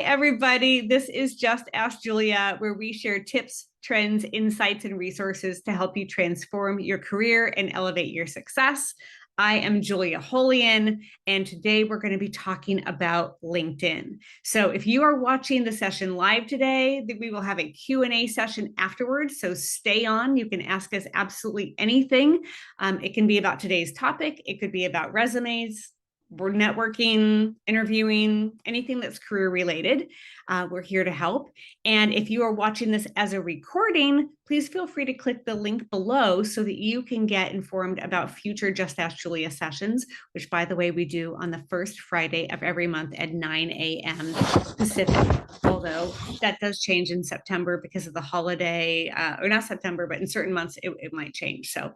everybody. This is Just Ask Julia, where we share tips, trends, insights, and resources to help you transform your career and elevate your success. I am Julia Holian, and today we're going to be talking about LinkedIn. So if you are watching the session live today, we will have a Q&A session afterwards, so stay on. You can ask us absolutely anything. It can be about today's topic. It could be about resumes, we're networking, interviewing, anything that's career related. We're here to help. And if you are watching this as a recording, please feel free to click the link below so that you can get informed about future Just Ask Julia sessions, which, by the way, we do on the first Friday of every month at 9 a.m. Pacific. Although that does change in September because of the holiday, or not September, but in certain months it might change. So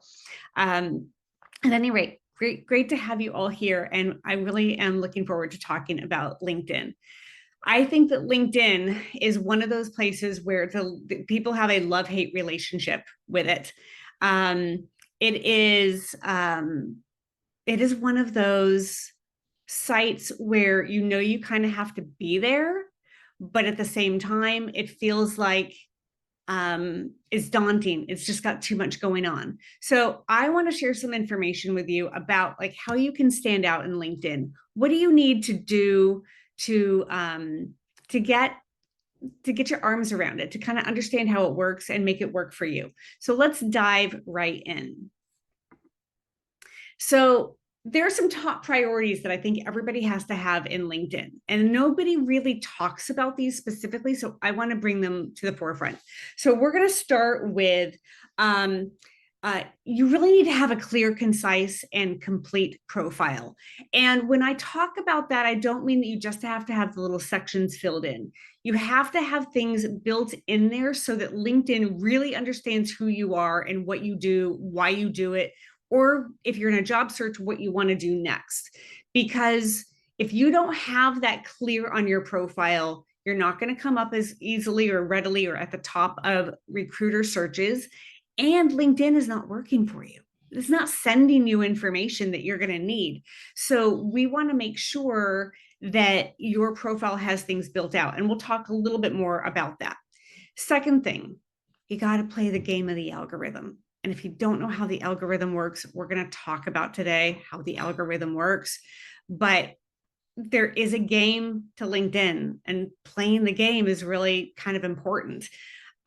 at any rate, Great to have you all here. And I really am looking forward to talking about LinkedIn. I think that LinkedIn is one of those places where the people have a love-hate relationship with it. It is one of those sites where you kind of have to be there, but at the same time, it feels like is daunting. It's just got too much going on. So I want to share some information with you about like how you can stand out in LinkedIn. What do you need to do to get your arms around it, to kind of understand how it works and make it work for you? So let's dive right in. So there are some top priorities that I think everybody has to have in LinkedIn, and nobody really talks about these specifically. So I want to bring them to the forefront. So we're going to start with, you really need to have a clear, concise, and complete profile. And when I talk about that, I don't mean that you just have to have the little sections filled in. You have to have things built in there so that LinkedIn really understands who you are and what you do, why you do it, or if you're in a job search, what you want to do next. Because if you don't have that clear on your profile, you're not going to come up as easily or readily or at the top of recruiter searches. And LinkedIn is not working for you. It's not sending you information that you're going to need. So we want to make sure that your profile has things built out. And we'll talk a little bit more about that. Second thing, you got to play the game of the algorithm. And if you don't know how the algorithm works, we're going to talk about today how the algorithm works. But there is a game to LinkedIn, and playing the game is really kind of important.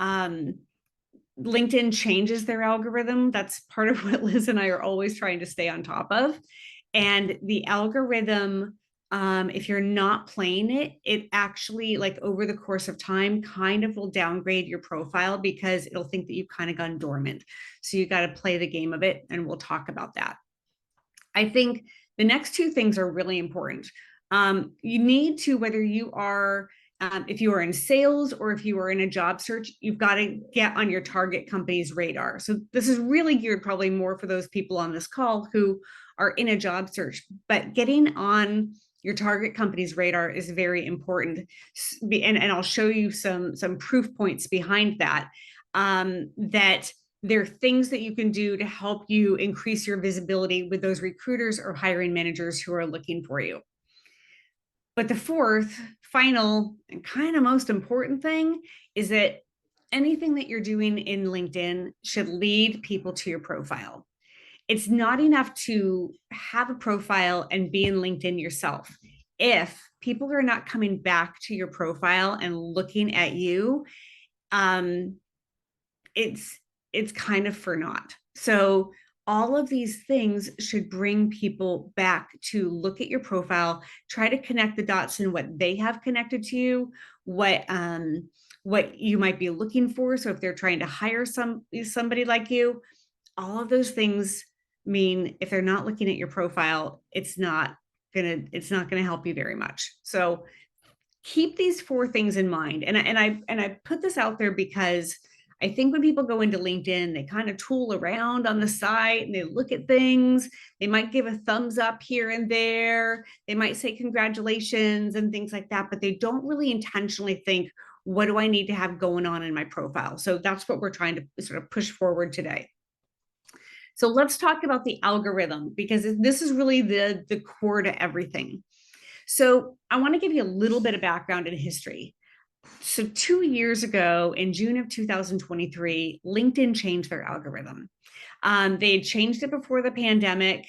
LinkedIn changes their algorithm. That's part of what Liz and I are always trying to stay on top of. And the algorithm, if you're not playing it, it actually, like over the course of time, kind of will downgrade your profile because it'll think that you've kind of gone dormant. So you got to play the game of it, and we'll talk about that. I think the next two things are really important. You need to, whether you are, if you are in sales or if you are in a job search, you've got to get on your target company's radar. So this is really geared probably more for those people on this call who are in a job search, but getting on your target company's radar is very important. And I'll show you some proof points behind that, that there are things that you can do to help you increase your visibility with those recruiters or hiring managers who are looking for you. But the fourth, final, and kind of most important thing is that anything that you're doing in LinkedIn should lead people to your profile. It's not enough to have a profile and be in LinkedIn yourself. If people are not coming back to your profile and looking at you, it's kind of for naught. So all of these things should bring people back to look at your profile, try to connect the dots in what they have connected to you, what you might be looking for. So if they're trying to hire somebody like you, all of those things mean if they're not looking at your profile, it's not gonna help you very much. So keep these four things in mind. And I put this out there because I think when people go into LinkedIn, they kind of tool around on the site and they look at things. They might give a thumbs up here and there. They might say congratulations and things like that, but they don't really intentionally think, what do I need to have going on in my profile? So that's what we're trying to sort of push forward today. So let's talk about the algorithm, because this is really the core to everything. So I want to give you a little bit of background and history. So 2 years ago, in June of 2023, LinkedIn changed their algorithm. They had changed it before the pandemic.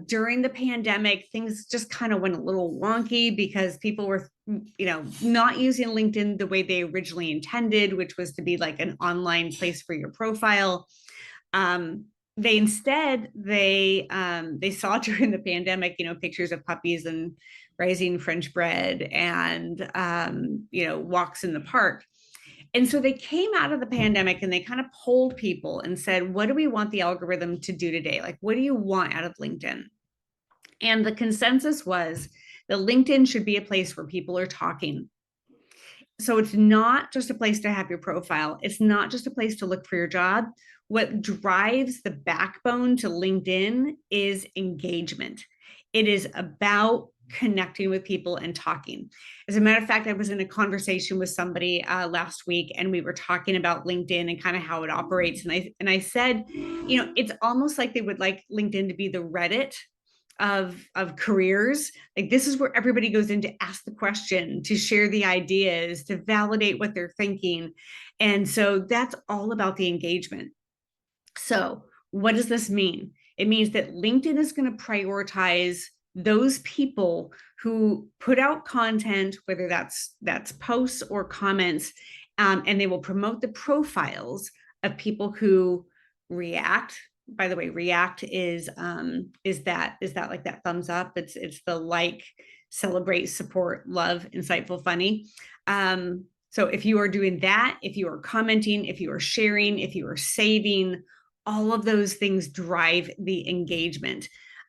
During the pandemic, things just kind of went a little wonky because people were, not using LinkedIn the way they originally intended, which was to be like an online place for your profile. They saw during the pandemic, pictures of puppies and raising French bread and walks in the park. And so they came out of the pandemic and they kind of polled people and said, what do we want the algorithm to do today? Like, what do you want out of LinkedIn? And the consensus was that LinkedIn should be a place where people are talking. So it's not just a place to have your profile. It's not just a place to look for your job. What drives the backbone to LinkedIn is engagement. It is about connecting with people and talking. As a matter of fact, I was in a conversation with somebody last week, and we were talking about LinkedIn and kind of how it operates. And I said, it's almost like they would like LinkedIn to be the Reddit of careers. Like, this is where everybody goes in to ask the question, to share the ideas, to validate what they're thinking. And so that's all about the engagement. So what does this mean? It means that LinkedIn is going to prioritize those people who put out content, whether that's posts or comments, and they will promote the profiles of people who react. By the way, react is that like that thumbs up? It's the like, celebrate, support, love, insightful, funny. So if you are doing that, if you are commenting, if you are sharing, if you are saving, all of those things drive the engagement.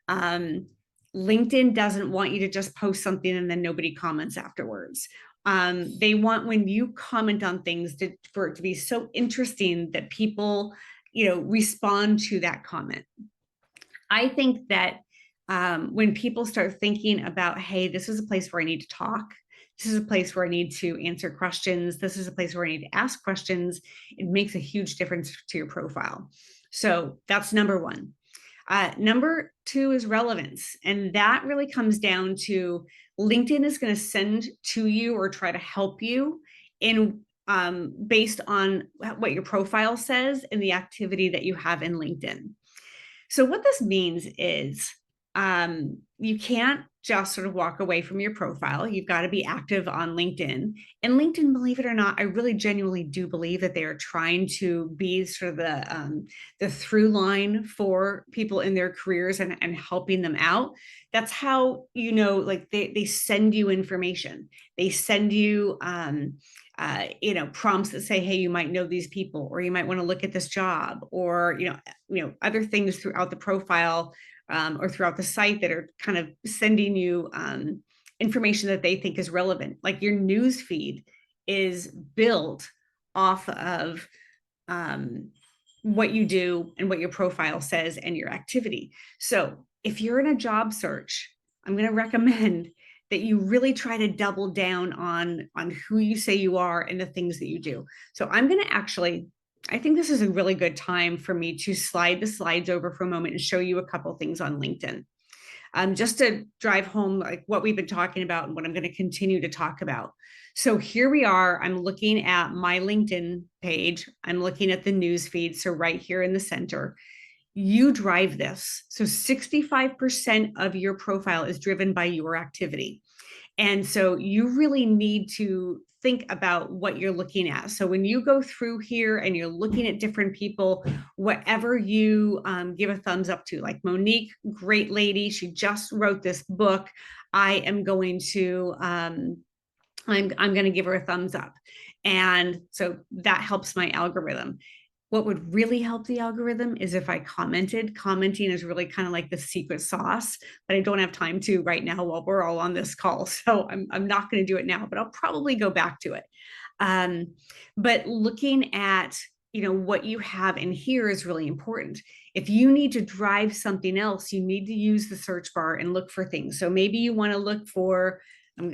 LinkedIn doesn't want you to just post something and then nobody comments afterwards. They want, when you comment on things, for it to be so interesting that people, respond to that comment. I think that when people start thinking about, hey, this is a place where I need to talk, this is a place where I need to answer questions, this is a place where I need to ask questions, it makes a huge difference to your profile. So that's number one. Number two is relevance. And that really comes down to LinkedIn is going to send to you or try to help you in based on what your profile says and the activity that you have in LinkedIn. So what this means is you can't just sort of walk away from your profile. You've got to be active on LinkedIn. And LinkedIn, believe it or not, I really genuinely do believe that they are trying to be sort of the through line for people in their careers and helping them out. That's how, like they send you information. They send you prompts that say, hey, you might know these people, or you might want to look at this job, or other things throughout the profile or throughout the site that are kind of sending you information that they think is relevant. Like, your news feed is built off of what you do and what your profile says and your activity. So if you're in a job search, I'm going to recommend that you really try to double down on who you say you are and the things that you do. So I'm going to I think this is a really good time for me to slide the slides over for a moment and show you a couple of things on LinkedIn. Just to drive home like what we've been talking about and what I'm going to continue to talk about. So here we are. I'm looking at my LinkedIn page. I'm looking at the news feed. So right here in the center, you drive this. So 65% of your profile is driven by your activity. And so you really need to think about what you're looking at. So when you go through here and you're looking at different people, whatever you give a thumbs up to, like Monique, great lady, she just wrote this book. I am going to I'm going to give her a thumbs up. And so that helps my algorithm. What would really help the algorithm is if I commented. Commenting is really kind of like the secret sauce, but I don't have time to right now while we're all on this call. So I'm not going to do it now, but I'll probably go back to it. But looking at, what you have in here is really important. If you need to drive something else, you need to use the search bar and look for things. So maybe you want to look for,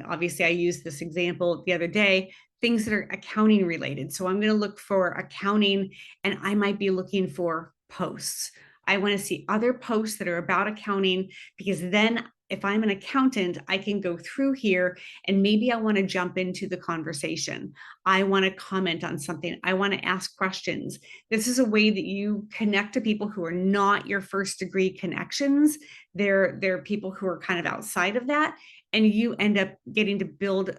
obviously I used this example the other day, things that are accounting related. So I'm going to look for accounting, and I might be looking for posts. I want to see other posts that are about accounting, because then If I'm an accountant, I can go through here and maybe I want to jump into the conversation. I want to comment on something. I want to ask questions. This is a way that you connect to people who are not your first degree connections. They're people who are kind of outside of that. And you end up getting to build,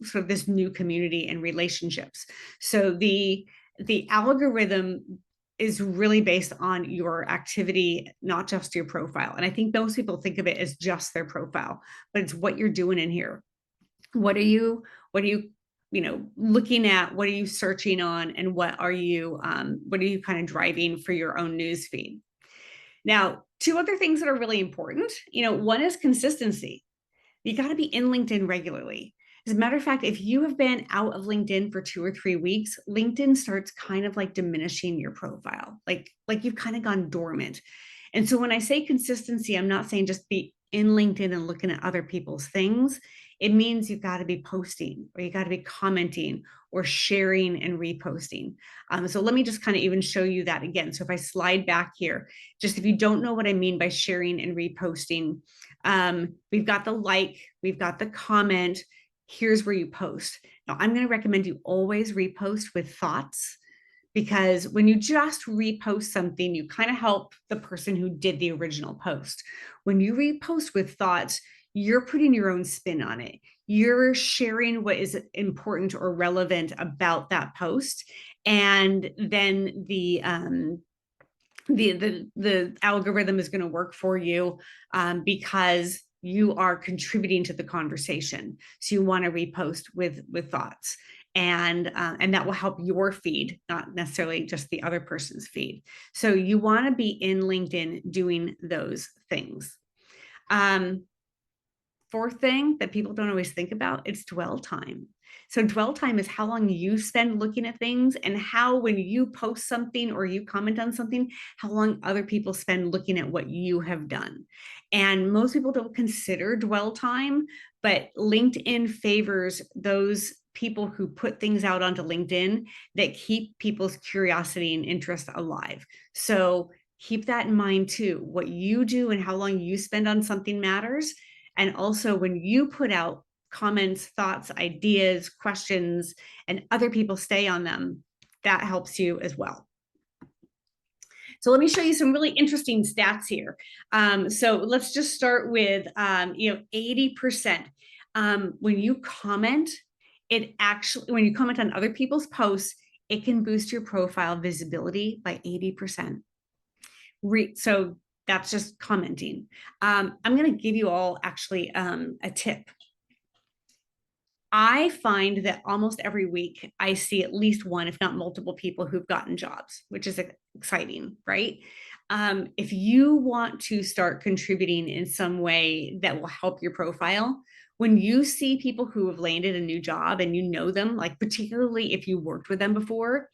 sort of this new community and relationships. So the algorithm is really based on your activity, not just your profile. And I think most people think of it as just their profile, but it's what you're doing in here. What are you looking at? What are you searching on? And what are you kind of driving for your own news feed? Now, two other things that are really important. One is consistency. You got to be in LinkedIn regularly. As a matter of fact, if you have been out of LinkedIn for 2 or 3 weeks, LinkedIn starts kind of like diminishing your profile, like you've kind of gone dormant. And so when I say consistency, I'm not saying just be in LinkedIn and looking at other people's things. It means you've got to be posting, or you got to be commenting or sharing and reposting. So let me just kind of even show you that again. So if I slide back here, just if you don't know what I mean by sharing and reposting, we've got the like, we've got the comment. Here's where you post. Now, I'm going to recommend you always repost with thoughts, because when you just repost something, you kind of help the person who did the original post. When you repost with thoughts, you're putting your own spin on it. You're sharing what is important or relevant about that post. And then the algorithm is going to work for you, because you are contributing to the conversation. So you want to repost with thoughts, and that will help your feed, not necessarily just the other person's feed. So you want to be in LinkedIn doing those things. Fourth thing that people don't always think about, it's dwell time. So dwell time is how long you spend looking at things, and how, when you post something or you comment on something, how long other people spend looking at what you have done. And most people don't consider dwell time, but LinkedIn favors those people who put things out onto LinkedIn that keep people's curiosity and interest alive. So keep that in mind too. What you do and how long you spend on something matters. And also, when you put out comments, thoughts, ideas, questions, and other people stay on them, that helps you as well. So let me show you some really interesting stats here. So let's just start with, 80%. When you comment, when you comment on other people's posts, it can boost your profile visibility by 80%. So that's just commenting. I'm going to give you all actually a tip. I find that almost every week I see at least one, if not multiple people who've gotten jobs, which is exciting, right? If you want to start contributing in some way that will help your profile, when you see people who have landed a new job and you know them, like particularly if you worked with them before,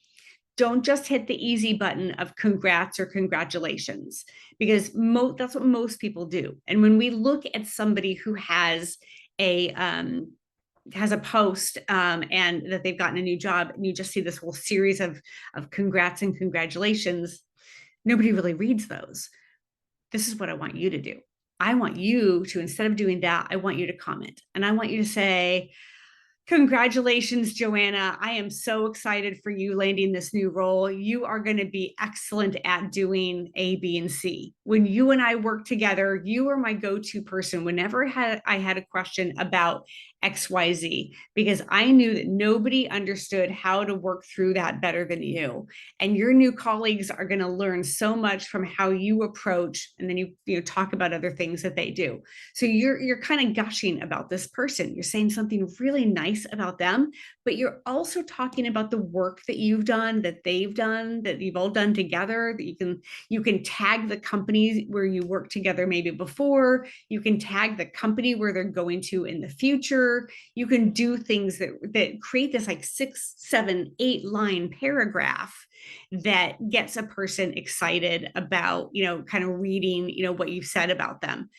don't just hit the easy button of congrats or congratulations, because that's what most people do. And when we look at somebody who has a post, and that they've gotten a new job, and you just see this whole series of congrats and congratulations, nobody really reads those. This is what I want you to do. I want you to, instead of doing that, I want you to comment, and I want you to say, congratulations, Joanna. I am so excited for you landing this new role. You are going to be excellent at doing A, B, and C. When you and I work together, you are my go-to person whenever I had a question about XYZ, because I knew that nobody understood how to work through that better than you. And your new colleagues are going to learn so much from how you approach, and then you talk about other things that they do. So you're kind of gushing about this person. You're saying something really nice about them, but you're also talking about the work that you've done, that they've done, that you've all done together, that you can tag the companies where you worked together maybe before. You can tag the company where they're going to in the future. You can do things that create this like 6, 7, 8 line paragraph that gets a person excited about, kind of reading, what you've said about them.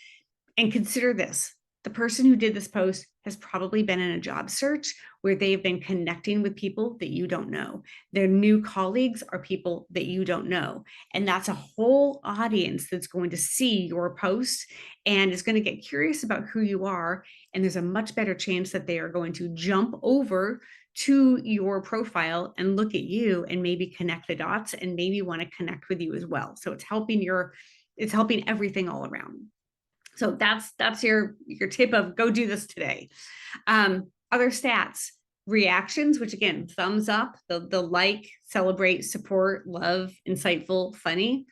And consider this: The person who did this post has probably been in a job search where they've been connecting with people that you don't know. Their new colleagues are people that you don't know. And that's a whole audience that's going to see your post and is going to get curious about who you are. And there's a much better chance that they are going to jump over to your profile and look at you and maybe connect the dots and maybe want to connect with you as well. So it's helping everything all around. So that's your tip of go do this today. Other stats, reactions, which again, thumbs up, the like, celebrate, support, love, insightful, funny.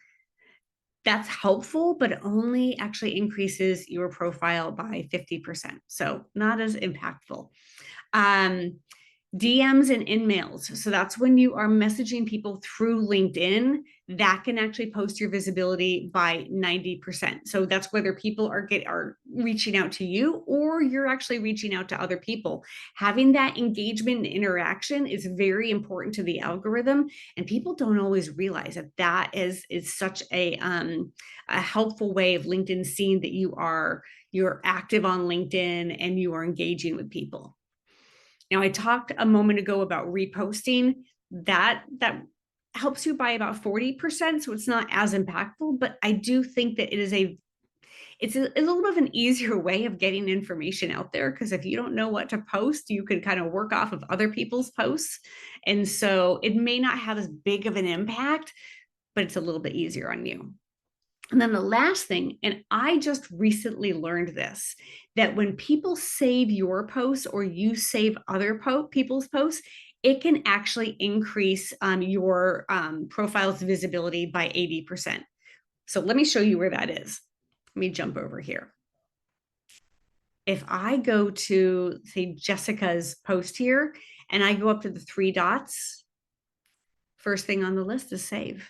That's helpful, but it only actually increases your profile by 50%. So not as impactful. DMs and InMails. So that's when you are messaging people through LinkedIn, that can actually post your visibility by 90%. So that's whether people are reaching out to you or you're actually reaching out to other people. Having that engagement and interaction is very important to the algorithm, and people don't always realize that is such a helpful way of LinkedIn seeing that you're active on LinkedIn and you are engaging with people. Now, I talked a moment ago about reposting. That helps you by about 40%, so it's not as impactful, but I do think that it's a little bit of an easier way of getting information out there, because if you don't know what to post, you can kind of work off of other people's posts. And so it may not have as big of an impact, but it's a little bit easier on you. And then the last thing, and I just recently learned this, that when people save your posts or you save other people's posts, it can actually increase your profile's visibility by 80%. So let me show you where that is. Let me jump over here. If I go to, say, Jessica's post here, and I go up to the three dots, first thing on the list is save.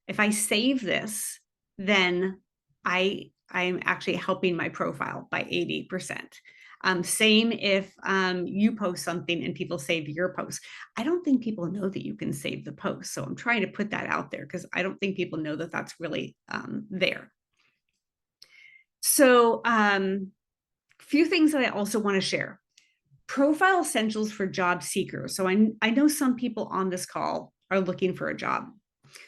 If I save this, then I'm actually helping my profile by 80%. Same if you post something and people save your post. I don't think people know that you can save the post. So I'm trying to put that out there because I don't think people know that that's really there. So few things that I also want to share. Profile essentials for job seekers. So I know some people on this call are looking for a job.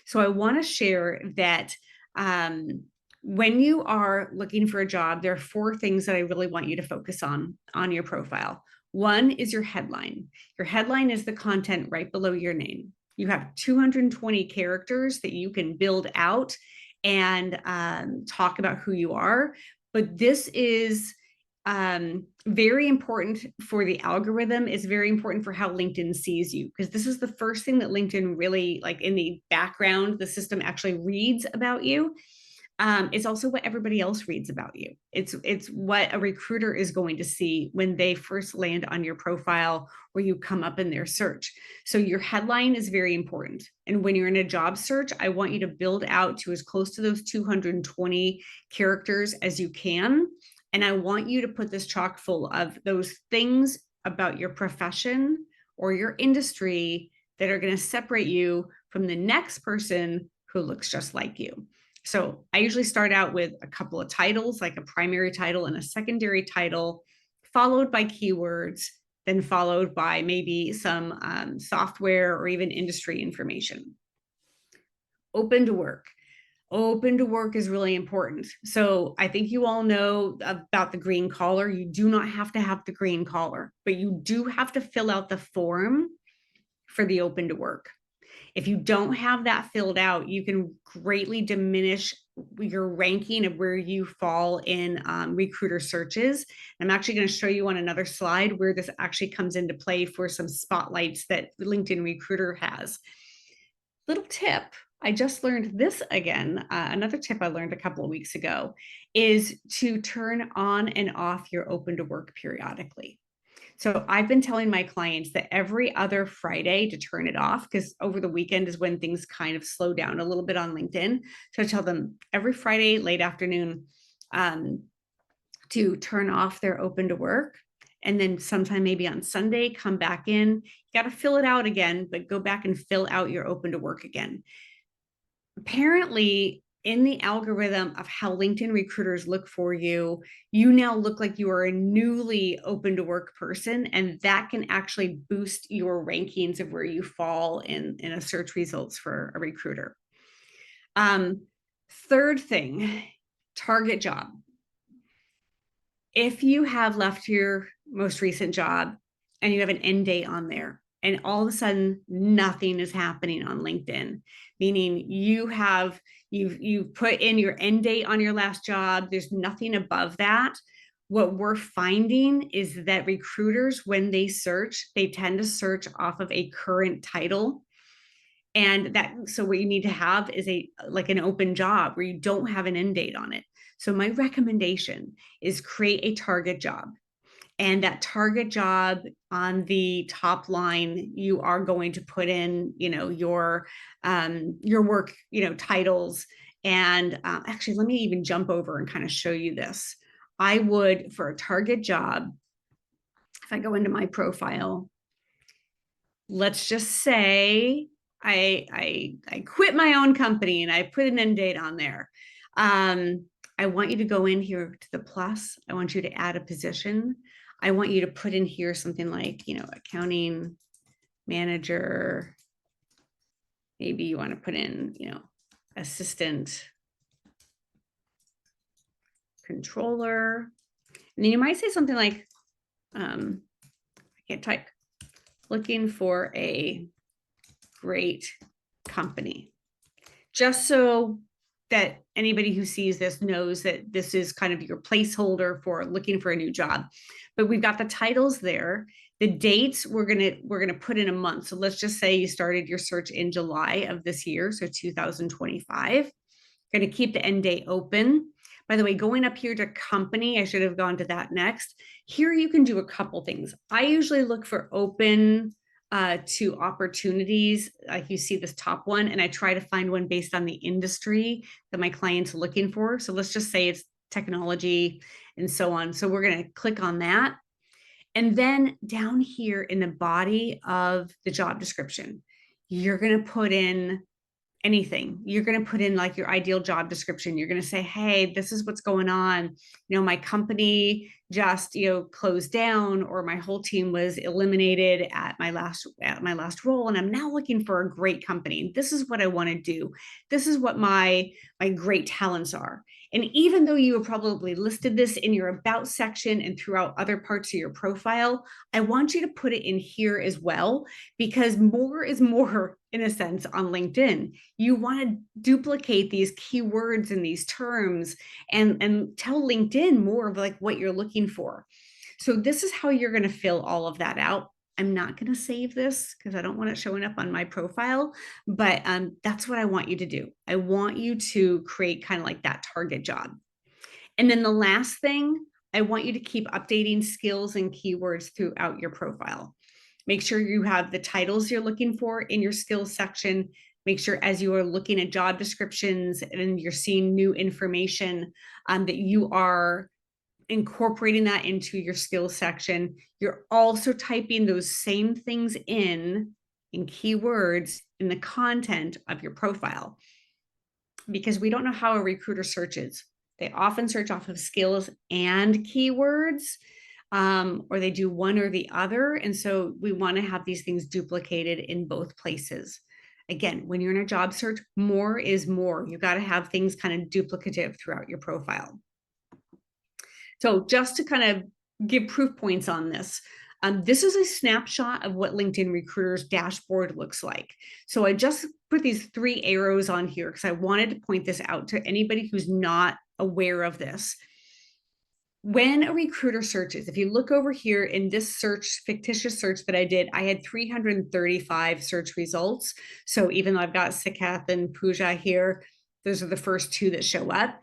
So I want to share that when you are looking for a job, there are four things that I really want you to focus on your profile. One is your headline. Your headline is the content right below your name. You have 220 characters that you can build out and talk about who you are. But this is very important for the algorithm. It's very important for how LinkedIn sees you, because this is the first thing that LinkedIn really, like in the background, the system actually reads about you. It's also what everybody else reads about you. It's what a recruiter is going to see when they first land on your profile or you come up in their search. So your headline is very important. And when you're in a job search, I want you to build out to as close to those 220 characters as you can. And I want you to put this chock full of those things about your profession or your industry that are going to separate you from the next person who looks just like you. So I usually start out with a couple of titles, like a primary title and a secondary title, followed by keywords, then followed by maybe some software or even industry information. Open to work. Open to work is really important. So I think you all know about the green collar. You do not have to have the green collar, but you do have to fill out the form for the open to work. If you don't have that filled out, you can greatly diminish your ranking of where you fall in recruiter searches. I'm actually going to show you on another slide where this actually comes into play for some spotlights that LinkedIn Recruiter has. Little tip, I just learned this again. Another tip I learned a couple of weeks ago is to turn on and off your open to work periodically. So I've been telling my clients that every other Friday to turn it off, because over the weekend is when things kind of slow down a little bit on LinkedIn. So I tell them every Friday late afternoon to turn off their open to work. And then sometime maybe on Sunday, come back in. You got to fill it out again, but go back and fill out your open to work again. Apparently, in the algorithm of how LinkedIn recruiters look for you, you now look like you are a newly open to work person, and that can actually boost your rankings of where you fall in a search results for a recruiter. Third thing, target job. If you have left your most recent job and you have an end date on there, and all of a sudden nothing is happening on LinkedIn, meaning you've put in your end date on your last job, there's nothing above that. What we're finding is that recruiters, when they search, they tend to search off of a current title. And so what you need to have is an open job where you don't have an end date on it. So my recommendation is create a target job. And that target job, on the top line, you are going to put in, your work, titles. And actually, let me even jump over and kind of show you this. I would, for a target job, if I go into my profile, let's just say I quit my own company and I put an end date on there. I want you to go in here to the plus. I want you to add a position. I want you to put in here something like, accounting manager. Maybe you want to put in, assistant controller. And then you might say something like, I can't type, looking for a great company, just so that anybody who sees this knows that this is kind of your placeholder for looking for a new job. But we've got the titles there. The dates, we're gonna put in a month. So let's just say you started your search in July of this year, so 2025. Going to keep the end date open. By the way, going up here to company, I should have gone to that next. Here you can do a couple things. I usually look for open to opportunities, like you see this top one, and I try to find one based on the industry that my client's looking for. So let's just say it's technology and so on. So we're going to click on that. And then down here in the body of the job description, you're going to put in anything. You're going to put in like your ideal job description. You're going to say, hey, this is what's going on. My company just, closed down, or my whole team was eliminated at my last role. And I'm now looking for a great company. This is what I want to do. This is what my great talents are. And even though you have probably listed this in your about section and throughout other parts of your profile, I want you to put it in here as well, because more is more in a sense on LinkedIn. You want to duplicate these keywords and these terms and tell LinkedIn more of like what you're looking for. So this is how you're going to fill all of that out. I'm not going to save this because I don't want it showing up on my profile, but that's what I want you to do. I want you to create kind of like that target job. And then the last thing, I want you to keep updating skills and keywords throughout your profile. Make sure you have the titles you're looking for in your skills section. Make sure as you are looking at job descriptions and you're seeing new information, that you are incorporating that into your skills section. You're also typing those same things in keywords in the content of your profile, because we don't know how a recruiter searches. They often search off of skills and keywords, or they do one or the other. And so we want to have these things duplicated in both places. Again, when you're in a job search, more is more. You got to have things kind of duplicative throughout your profile. So just to kind of give proof points on this, this is a snapshot of what LinkedIn Recruiter's dashboard looks like. So I just put these 3 arrows on here because I wanted to point this out to anybody who's not aware of this. When a recruiter searches, if you look over here in this fictitious search that I did, I had 335 search results. So even though I've got Sikath and Pooja here, those are the first 2 that show up.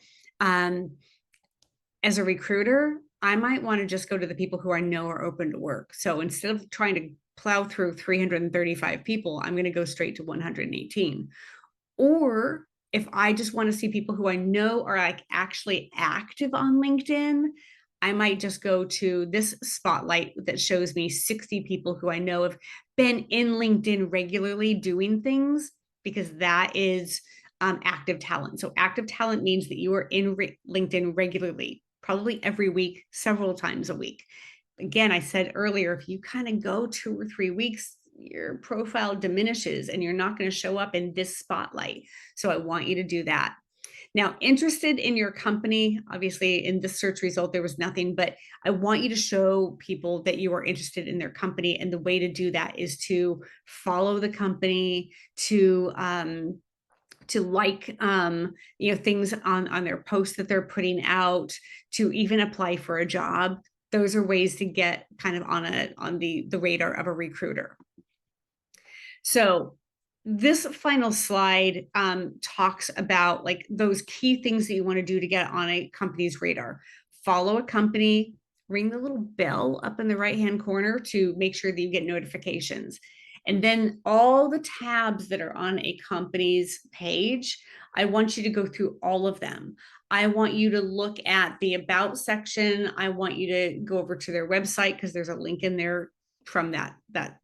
As a recruiter, I might want to just go to the people who I know are open to work. So instead of trying to plow through 335 people, I'm going to go straight to 118. Or if I just want to see people who I know are like actually active on LinkedIn, I might just go to this spotlight that shows me 60 people who I know have been in LinkedIn regularly doing things, because that is active talent. So active talent means that you are in LinkedIn regularly, probably every week, several times a week. Again, I said earlier, if you kind of go 2 or 3 weeks, your profile diminishes and you're not going to show up in this spotlight. So I want you to do that. Now, interested in your company, obviously in this search result, there was nothing, but I want you to show people that you are interested in their company. And the way to do that is to follow the company, to like things on their posts that they're putting out, to even apply for a job. Those are ways to get kind of on the radar of a recruiter. So this final slide talks about like those key things that you want to do to get on a company's radar. Follow a company, ring the little bell up in the right-hand corner to make sure that you get notifications. And then all the tabs that are on a company's page, I want you to go through all of them. I want you to look at the About section. I want you to go over to their website because there's a link in there from that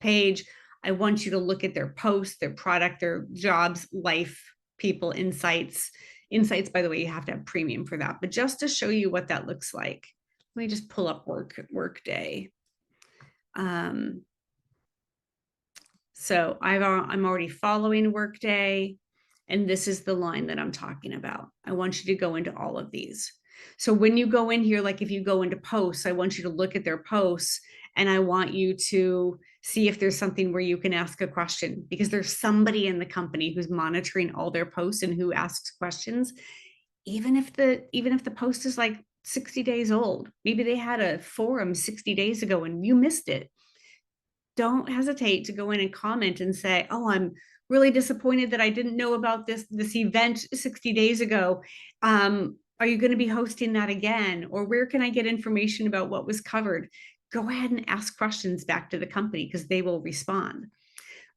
page. I want you to look at their posts, their product, their jobs, life, people, insights. Insights, by the way, you have to have premium for that. But just to show you what that looks like, let me just pull up Workday. So I'm already following Workday, and this is the line that I'm talking about. I want you to go into all of these. So when you go in here, like if you go into posts, I want you to look at their posts, and I want you to see if there's something where you can ask a question, because there's somebody in the company who's monitoring all their posts and who asks questions. Even if the post is like 60 days old, maybe they had a forum 60 days ago and you missed it. Don't hesitate to go in and comment and say, oh, I'm really disappointed that I didn't know about this event 60 days ago. Are you going to be hosting that again? Or where can I get information about what was covered? Go ahead and ask questions back to the company because they will respond.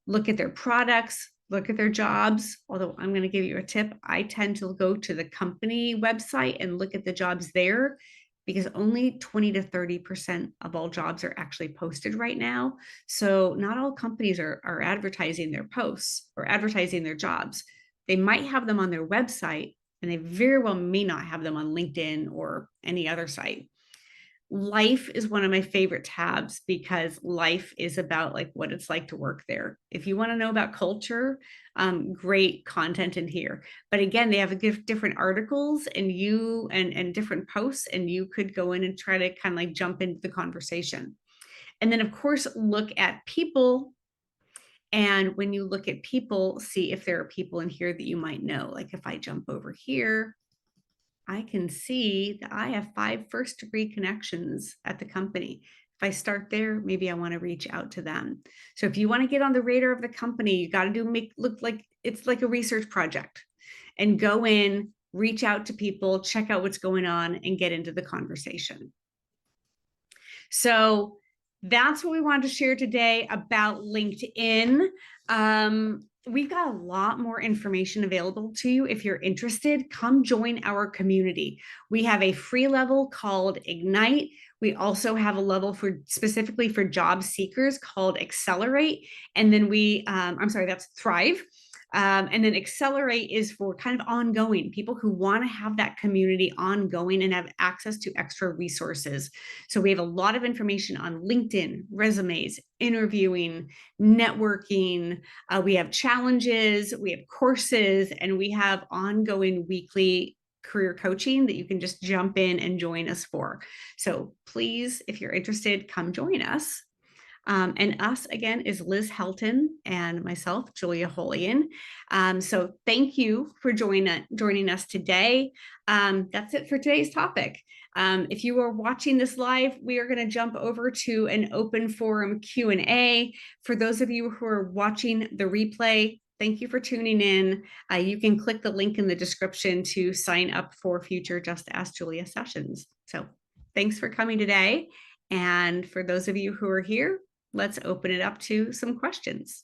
Look at their products, look at their jobs. Although I'm going to give you a tip, I tend to go to the company website and look at the jobs there, because only 20 to 30% of all jobs are actually posted right now. So not all companies are advertising their posts or advertising their jobs. They might have them on their website, and they very well may not have them on LinkedIn or any other site. Life is one of my favorite tabs because life is about like what it's like to work there. If you want to know about culture, great content in here. But again, they have different articles and different posts, and you could go in and try to kind of like jump into the conversation. And then of course, look at people. And when you look at people, see if there are people in here that you might know. Like if I jump over here, I can see that I have 5 first-degree connections at the company. If I start there, maybe I want to reach out to them. So if you want to get on the radar of the company, you got to look like it's like a research project, and go in, reach out to people, check out what's going on, and get into the conversation. So that's what we wanted to share today about LinkedIn. We've got a lot more information available to you. If you're interested, come join our community. We have a free level called Ignite. We also have a level specifically for job seekers called Accelerate. And then that's Thrive. And then Accelerate is for kind of ongoing people who want to have that community ongoing and have access to extra resources. So we have a lot of information on LinkedIn, resumes, interviewing, networking. We have challenges, we have courses, and we have ongoing weekly career coaching that you can just jump in and join us for. So please, if you're interested, come join us. And us again is Liz Helton and myself, Julia Holian. So thank you for joining us today. That's it for today's topic. If you are watching this live, we are going to jump over to an open forum Q&A. For those of you who are watching the replay, thank you for tuning in. You can click the link in the description to sign up for future Just Ask Julia sessions. So thanks for coming today. And for those of you who are here, let's open it up to some questions.